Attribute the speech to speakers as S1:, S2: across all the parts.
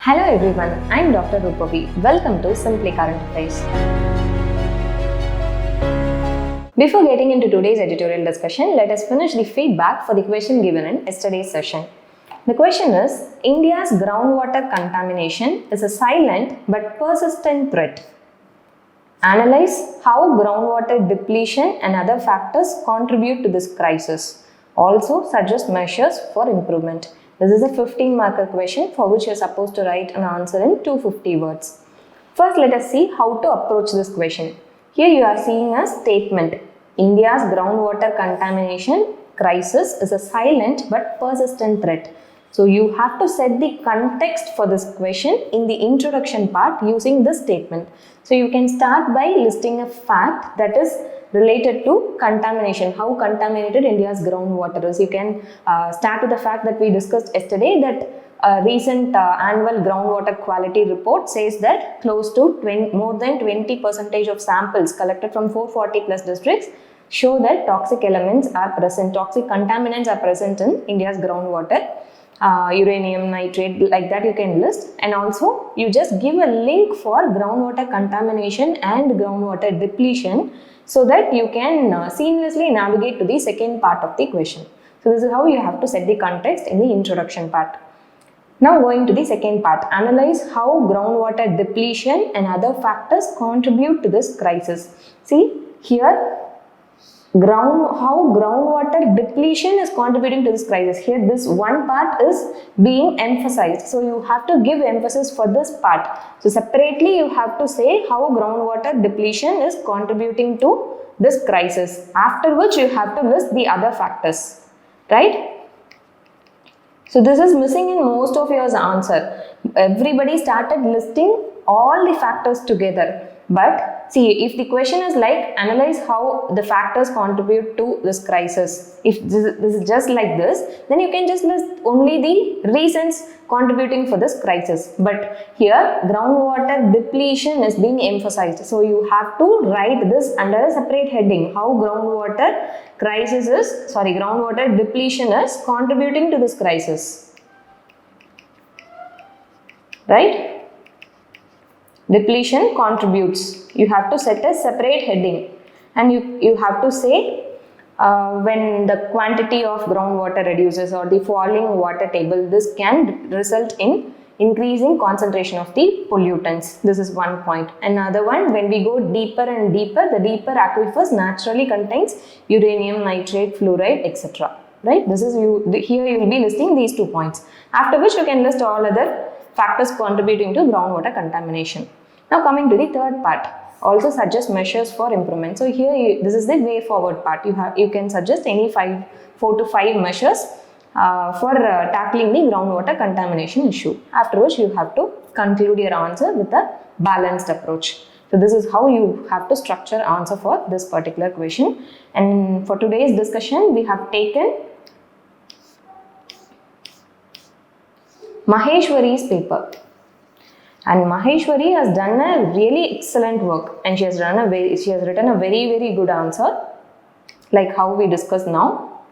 S1: Hello everyone, I am Dr. Rupavi. Welcome to Simply Current Affairs. Before getting into today's editorial discussion, let us finish the feedback for the question given in yesterday's session. The question is, India's groundwater contamination is a silent but persistent threat. Analyze how groundwater depletion and other factors contribute to this crisis. Also suggest measures for improvement. This is a 15-marker question for which you are supposed to write an answer in 250 words. First, let us see how to approach this question. Here you are seeing a statement. India's groundwater contamination crisis is a silent but persistent threat. So you have to set the context for this question in the introduction part using this statement. So you can start by listing a fact that is related to contamination, how contaminated India's groundwater is. You can start with the fact that we discussed yesterday that a recent annual groundwater quality report says that close to more than 20% of samples collected from 440 plus districts show that toxic elements are present, toxic contaminants are present in India's groundwater. Uranium, nitrate, like that you can list, and also you just give a link for groundwater contamination and groundwater depletion so that you can seamlessly navigate to the second part of the question. So this is how you have to set the context in the introduction part. Now going to the second part, analyze how groundwater depletion and other factors contribute to this crisis. See here, how groundwater depletion is contributing to this crisis. Here this one part is being emphasized. So you have to give emphasis for this part. So separately you have to say how groundwater depletion is contributing to this crisis. After which you have to list the other factors. Right? So this is missing in most of your answer. Everybody started listing all the factors together. But see, if the question is like analyze how the factors contribute to this crisis, if this is just like this, then you can just list only the reasons contributing for this crisis. But here groundwater depletion is being emphasized. So you have to write this under a separate heading, how groundwater depletion is contributing to this crisis. Right? Depletion contributes. You have to set a separate heading and you have to say when the quantity of groundwater reduces or the falling water table, this can result in increasing concentration of the pollutants. This is one point. Another one, when we go deeper and deeper, the deeper aquifers naturally contains uranium, nitrate, fluoride, etc. Right? This is here you will be listing these 2 points. After which you can list all other factors contributing to groundwater contamination. Now coming to the third part, also suggest measures for improvement. So here this is the way forward part. You can suggest any 4 to 5 measures for tackling the groundwater contamination issue. After which you have to conclude your answer with a balanced approach. So this is how you have to structure answer for this particular question. And for today's discussion, we have taken Maheshwari's paper. And Maheshwari has done a really excellent work and she has written a very, very good answer like how we discussed now.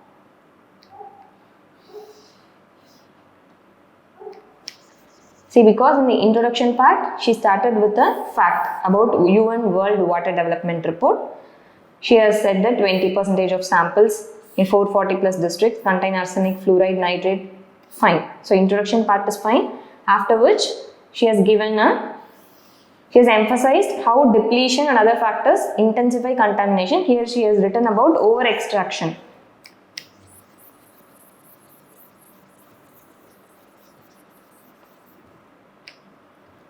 S1: See, because in the introduction part, she started with a fact about UN World Water Development Report. She has said that 20% of samples in 440 plus districts contain arsenic, fluoride, nitrate. Fine. So introduction part is fine. After which she has emphasized how depletion and other factors intensify contamination. Here she has written about over extraction.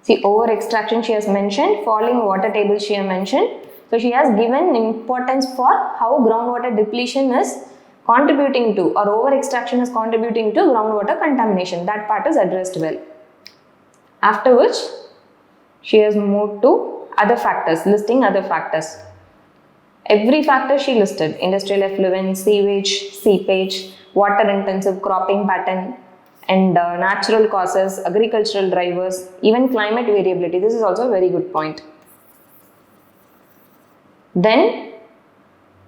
S1: See, over extraction she has mentioned, falling water table she has mentioned. So she has given importance for how groundwater depletion is contributing to or over extraction is contributing to groundwater contamination. That part is addressed well. After which she has moved to other factors, listing other factors. Every factor she listed: industrial effluent, sewage, seepage, water intensive cropping pattern, and natural causes, agricultural drivers, even climate variability. This is also a very good point. Then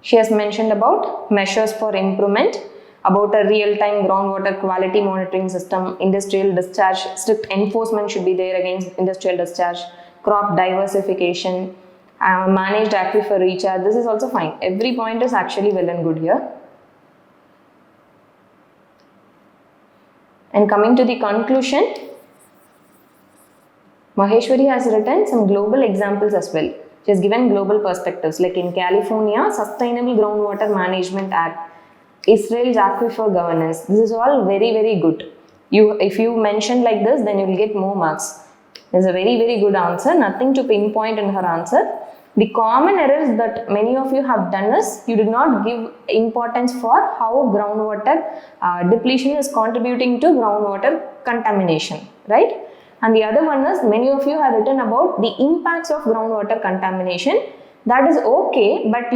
S1: she has mentioned about measures for improvement. about a real-time groundwater quality monitoring system, industrial discharge, strict enforcement should be there against industrial discharge, crop diversification, managed aquifer recharge. This is also fine. Every point is actually well and good here. And coming to the conclusion, Maheshwari has written some global examples as well. She has given global perspectives like in California, Sustainable Groundwater Management Act, Israel's aquifer governance. This is all very, very good. If you mention like this, then you will get more marks. This is a very, very good answer. Nothing to pinpoint in her answer. The common errors that many of you have done is you did not give importance for how groundwater depletion is contributing to groundwater contamination, right? And the other one is many of you have written about the impacts of groundwater contamination. That is okay, but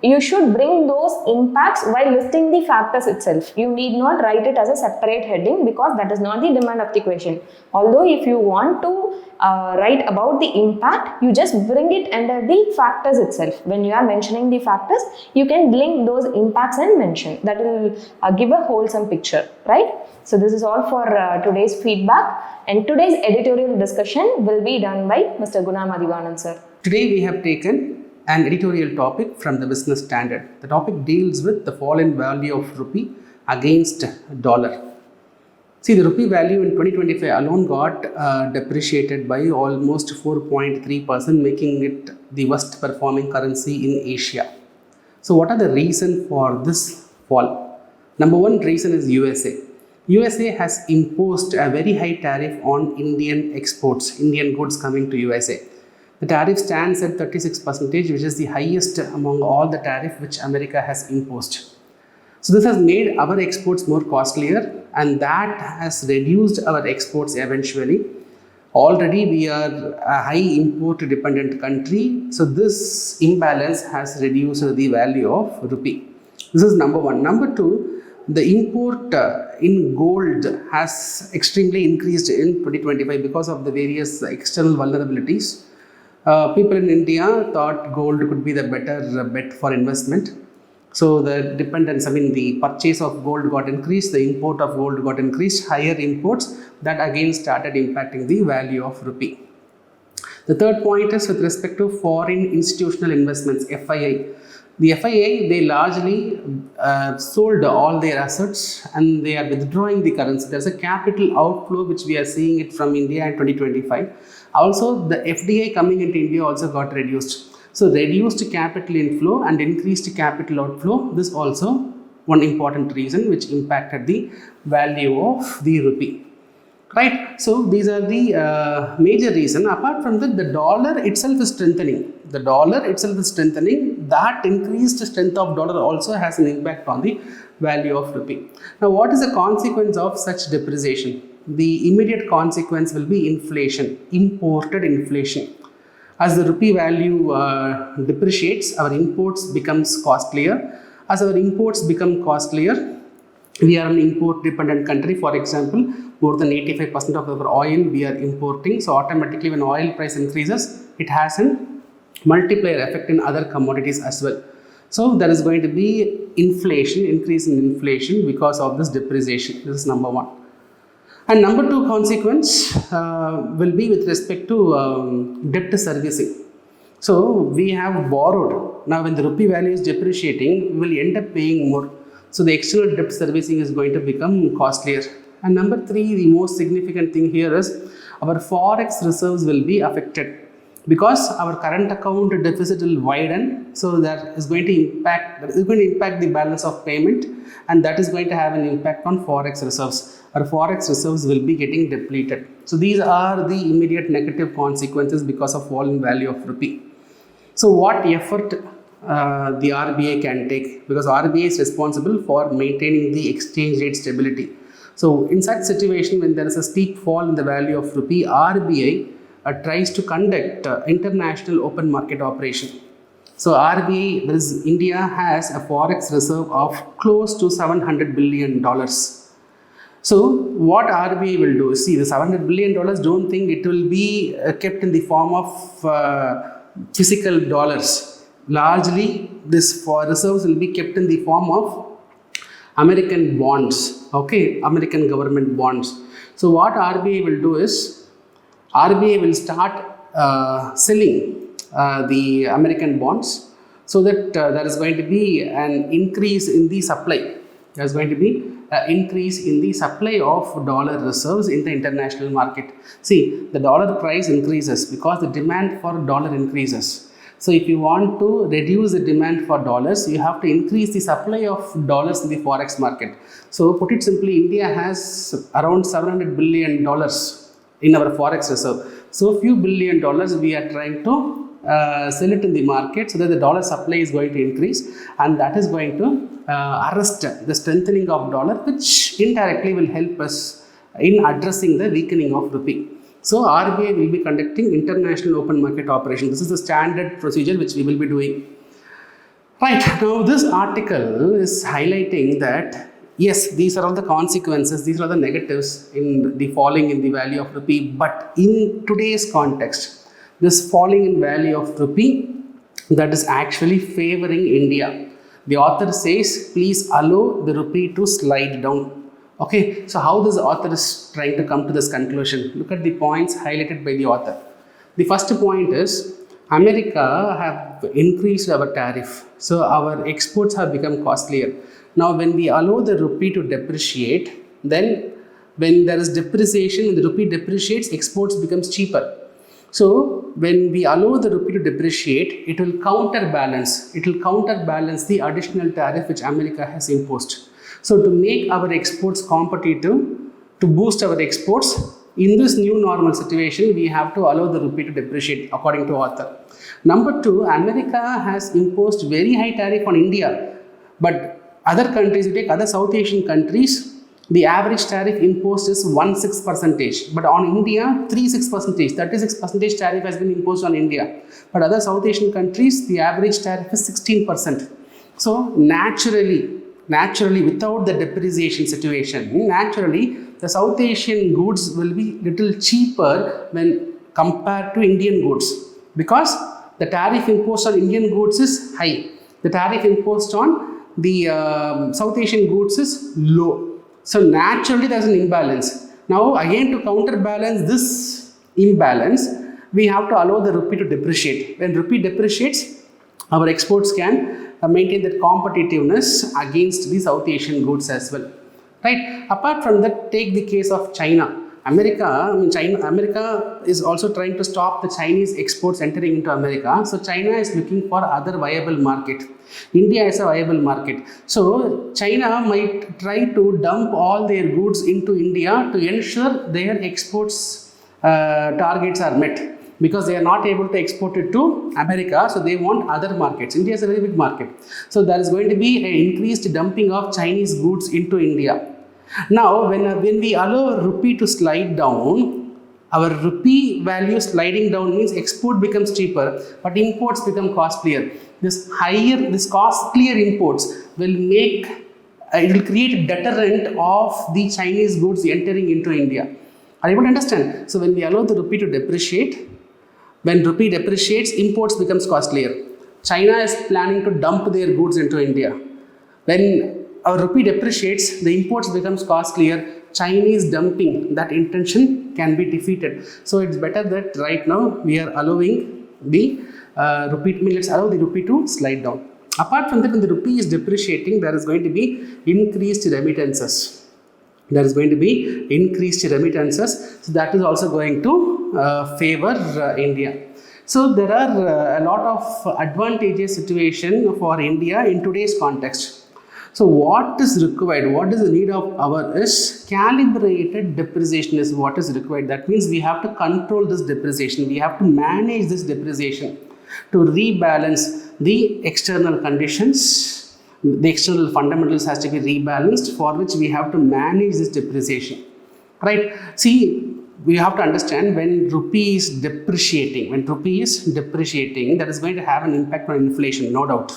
S1: you should bring those impacts while listing the factors itself. You need not write it as a separate heading because that is not the demand of the question. Although if you want to write about the impact, you just bring it under the factors itself. When you are mentioning the factors, you can link those impacts and mention. That will give a wholesome picture, right? So this is all for today's feedback, and today's editorial discussion will be done by Mr. Guna Mathivanan sir.
S2: Today we have taken an editorial topic from the Business Standard. The topic deals with the fall in value of rupee against dollar. See, the rupee value in 2025 alone got depreciated by almost 4.3%, making it the worst performing currency in Asia. So what are the reasons for this fall? Number one reason is USA. USA has imposed a very high tariff on Indian exports, Indian goods coming to USA. The tariff stands at 36%, which is the highest among all the tariff which America has imposed. So this has made our exports more costlier, and that has reduced our exports eventually. Already we are a high import dependent country, so this imbalance has reduced the value of rupee. This is number one. Number two, the import in gold has extremely increased in 2025 because of the various external vulnerabilities. People in India thought gold could be the better bet for investment. So the dependence, the purchase of gold got increased, the import of gold got increased, higher imports, that again started impacting the value of rupee. The third point is with respect to foreign institutional investments, FII. The FII, they largely sold all their assets and they are withdrawing the currency. There's a capital outflow which we are seeing it from India in 2025. Also, the FDI coming into India also got reduced. So, reduced capital inflow and increased capital outflow, this also one important reason which impacted the value of the rupee. Right, so these are the major reasons. Apart from that, the dollar itself is strengthening. The dollar itself is strengthening. That increased strength of dollar also has an impact on the value of rupee. Now, what is the consequence of such depreciation? The immediate consequence will be inflation, imported inflation. As the rupee value depreciates, our imports becomes costlier. As our imports become costlier, we are an import dependent country. For example, more than 85% of our oil we are importing. So automatically when oil price increases, it has a multiplier effect in other commodities as well. So there is going to be inflation, increase in inflation because of this depreciation. This is number one. And number two consequence will be with respect to debt servicing. So we have borrowed. Now when the rupee value is depreciating, we will end up paying more. So the external debt servicing is going to become costlier. And number three, the most significant thing here is our forex reserves will be affected because our current account deficit will widen. So that is going to impact the balance of payment, and that is going to have an impact on forex reserves. Our forex reserves will be getting depleted. So these are the immediate negative consequences because of fall in value of rupee. So what effort the RBI can take, because RBI is responsible for maintaining the exchange rate stability. So in such situation, when there is a steep fall in the value of rupee, RBI tries to conduct international open market operation. So RBI, India has a forex reserve of close to $700 billion. So what RBI will do, see the $700 billion, don't think it will be kept in the form of physical dollars. Largely, this reserves will be kept in the form of American bonds, okay, American government bonds. So what RBI will do is, RBI will start selling the American bonds, so that there is going to be an increase in the supply. There is going to be an increase in the supply of dollar reserves in the international market. See, the dollar price increases because the demand for dollar increases. So if you want to reduce the demand for dollars, you have to increase the supply of dollars in the forex market. So put it simply, India has around $700 billion in our forex reserve. So few billion dollars we are trying to sell it in the market, so that the dollar supply is going to increase, and that is going to arrest the strengthening of dollar, which indirectly will help us in addressing the weakening of rupee. So RBI will be conducting international open market operation. This is the standard procedure which we will be doing. Right, now this article is highlighting that yes, these are all the consequences, these are the negatives in the falling in the value of rupee, but in today's context, this falling in value of rupee, that is actually favoring India. The author says, please allow the rupee to slide down. Okay, so how this author is trying to come to this conclusion? Look at the points highlighted by the author. The first point is, America have increased our tariff, so our exports have become costlier. Now when we allow the rupee to depreciate, then when there is depreciation, when the rupee depreciates, exports becomes cheaper. So when we allow the rupee to depreciate, it will counterbalance the additional tariff which America has imposed. So to make our exports competitive, to boost our exports, in this new normal situation, we have to allow the rupee to depreciate, according to author. Number two, America has imposed very high tariff on India, but other countries, you take other South Asian countries, the average tariff imposed is 16%, but on India 36%, 36% tariff has been imposed on India. But other South Asian countries, the average tariff is 16%. So naturally, without the depreciation situation, naturally the South Asian goods will be little cheaper when compared to Indian goods, because the tariff imposed on Indian goods is high. The tariff imposed on the South Asian goods is low. So naturally there is an imbalance. Now again, to counterbalance this imbalance, we have to allow the rupee to depreciate. When rupee depreciates, our exports can maintain that competitiveness against the South Asian goods as well. Right? Apart from that, take the case of China. America is also trying to stop the Chinese exports entering into America. So China is looking for other viable market. India is a viable market. So China might try to dump all their goods into India to ensure their exports targets are met, because they are not able to export it to America, so they want other markets. India is a very big market. So there is going to be an increased dumping of Chinese goods into India. Now, when we allow rupee to slide down, our rupee value sliding down means export becomes cheaper, but imports become costlier. This costlier imports will make, it will create a deterrent of the Chinese goods entering into India. Are you able to understand? So when we allow the rupee to depreciate, when rupee depreciates, imports becomes costlier. China is planning to dump their goods into India. When our rupee depreciates, the imports becomes costlier. Chinese dumping, that intention can be defeated. So it's better that right now we are allowing the let's allow the rupee to slide down. Apart from that, when the rupee is depreciating, there is going to be increased remittances. So that is also going to favor India. So there are a lot of advantageous situation for India in today's context. So what is required, what is the need of our is calibrated depreciation is what is required. That means we have to control this depreciation, we have to manage this depreciation to rebalance the external conditions. The external fundamentals has to be rebalanced, for which we have to manage this depreciation. Right? See, we have to understand, when rupee is depreciating, that is going to have an impact on inflation, no doubt.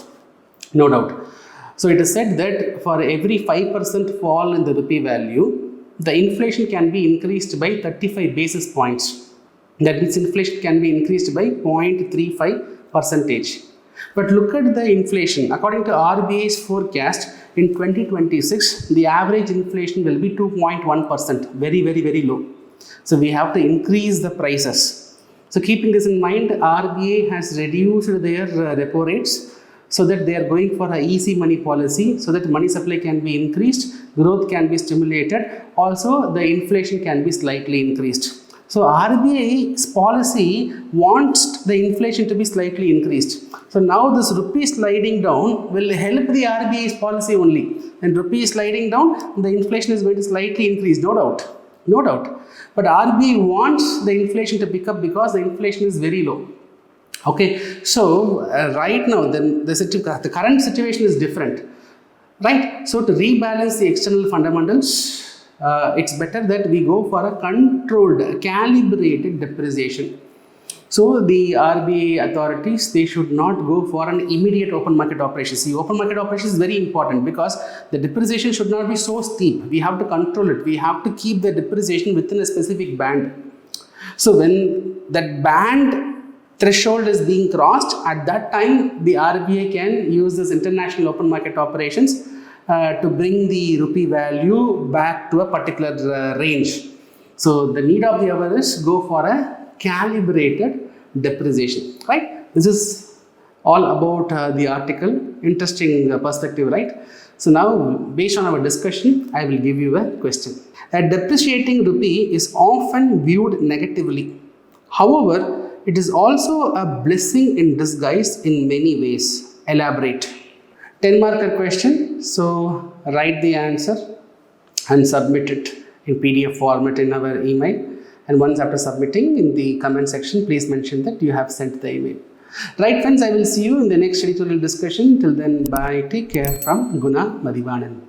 S2: So it is said that for every 5% fall in the rupee value, the inflation can be increased by 35 basis points. That means inflation can be increased by 0.35%. But look at the inflation. According to RBI's forecast, in 2026, the average inflation will be 2.1%, very, very, very low. So we have to increase the prices. So keeping this in mind, RBI has reduced their repo rates so that they are going for an easy money policy, so that money supply can be increased, growth can be stimulated, also the inflation can be slightly increased. So RBI's policy wants the inflation to be slightly increased. So now this rupee sliding down will help the RBI's policy only. And rupee sliding down, the inflation is going to slightly increase, no doubt. No doubt. But RBI wants the inflation to pick up because the inflation is very low. Okay, so right now the current situation is different. Right, so to rebalance the external fundamentals, it's better that we go for a controlled, calibrated depreciation. So the RBI authorities, they should not go for an immediate open market operation. See, open market operation is very important because the depreciation should not be so steep. We have to control it. We have to keep the depreciation within a specific band. So when that band threshold is being crossed, at that time the RBI can use this international open market operations to bring the rupee value back to a particular range. So the need of the hour is go for a calibrated depreciation, right? This is all about the article. Interesting perspective, right? So now, based on our discussion, I will give you a question. A depreciating rupee is often viewed negatively. However, it is also a blessing in disguise in many ways. Elaborate. 10-marker question. So write the answer and submit it in PDF format in our email. And once after submitting, in the comment section, please mention that you have sent the email. Right friends, I will see you in the next editorial discussion. Till then, bye. Take care from Guna Mathivanan.